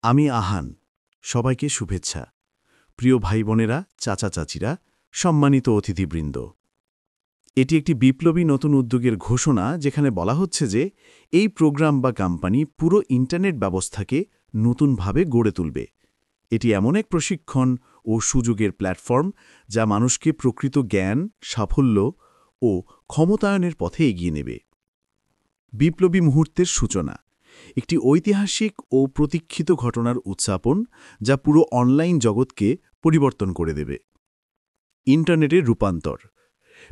আমি আহান। সবাইকে শুভেচ্ছা। প্রিয় ভাই বোনেরা, চাচা চাচিরা, সম্মানিত অতিথিবৃন্দ। এটি একটি বিপ্লবী নতুন উদ্যোগের ঘোষণা, যেখানে বলা হচ্ছে যে এই প্রোগ্রাম বা কোম্পানি পুরো ইন্টারনেট ব্যবস্থাকে নতুনভাবে গড়ে তুলবে। এটি এমন এক প্রশিক্ষণ ও সুযোগের প্ল্যাটফর্ম যা মানুষকে প্রকৃত জ্ঞান, সাফল্য ও ক্ষমতায়নের পথে এগিয়ে নেবে। বিপ্লবী মুহূর্তের সূচনা, একটি ঐতিহাসিক ও প্রতীক্ষিত ঘটনার উদযাপন যা পুরো অনলাইন জগৎকে পরিবর্তন করে দেবে। ইন্টারনেটের রূপান্তর,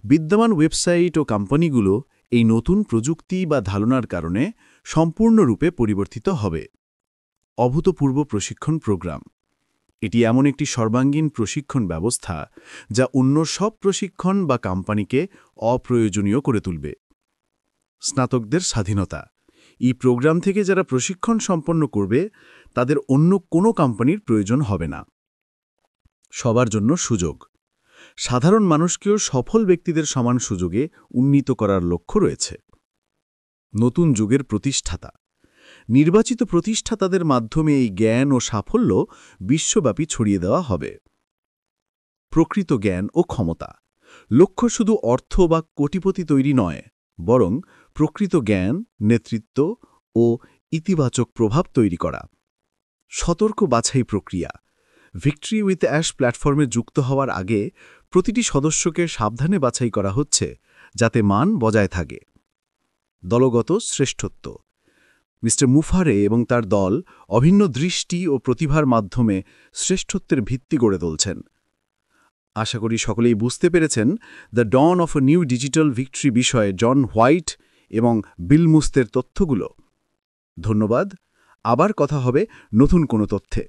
বিদ্যমান ওয়েবসাইট ও কোম্পানিগুলো এই নতুন প্রযুক্তি বা ধারণার কারণে সম্পূর্ণরূপে পরিবর্তিত হবে। অভূতপূর্ব প্রশিক্ষণ প্রোগ্রাম, এটি এমন একটি সর্বাঙ্গীন প্রশিক্ষণ ব্যবস্থা যা অন্য সব প্রশিক্ষণ বা কোম্পানিকে অপ্রয়োজনীয় করে তুলবে। স্নাতকদের স্বাধীনতা, এই প্রোগ্রাম থেকে যারা প্রশিক্ষণ সম্পন্ন করবে তাদের অন্য কোনো কোম্পানির প্রয়োজন হবে না। সবার জন্য সুযোগ, সাধারণ মানুষকেও সফল ব্যক্তিদের সমান সুযোগে উন্নীত করার লক্ষ্য রয়েছে। নতুন যুগের প্রতিষ্ঠাতা, নির্বাচিত প্রতিষ্ঠাতাদের মাধ্যমে এই জ্ঞান ও সাফল্য বিশ্বব্যাপী ছড়িয়ে দেওয়া হবে। প্রকৃত জ্ঞান ও ক্ষমতা, লক্ষ্য শুধু অর্থ বা কোটিপতি তৈরি নয়, বরং প্রকৃত জ্ঞান, নেতৃত্ব ও ইতিবাচক প্রভাব তৈরি করা। সতর্ক বাছাই প্রক্রিয়া, ভিক্টরি উইথ অ্যাশ প্ল্যাটফর্মে যুক্ত হওয়ার আগে প্রতিটি সদস্যকে সাবধানে বাছাই করা হচ্ছে যাতে মান বজায় থাকে। দলগত শ্রেষ্ঠত্ব, মিস্টার মুফারে এবং তার দল অভিন্ন দৃষ্টি ও প্রতিভার মাধ্যমে শ্রেষ্ঠত্বের ভিত্তি গড়ে তুলছেন। আশা করি সকলেই বুঝতে পেরেছেন the dawn of a new digital victory বিষয়ে জন হোয়াইট এবং বিল মুস্তের তথ্যগুলো। ধন্যবাদ। আবার কথা হবে নতুন কোনো তথ্যে।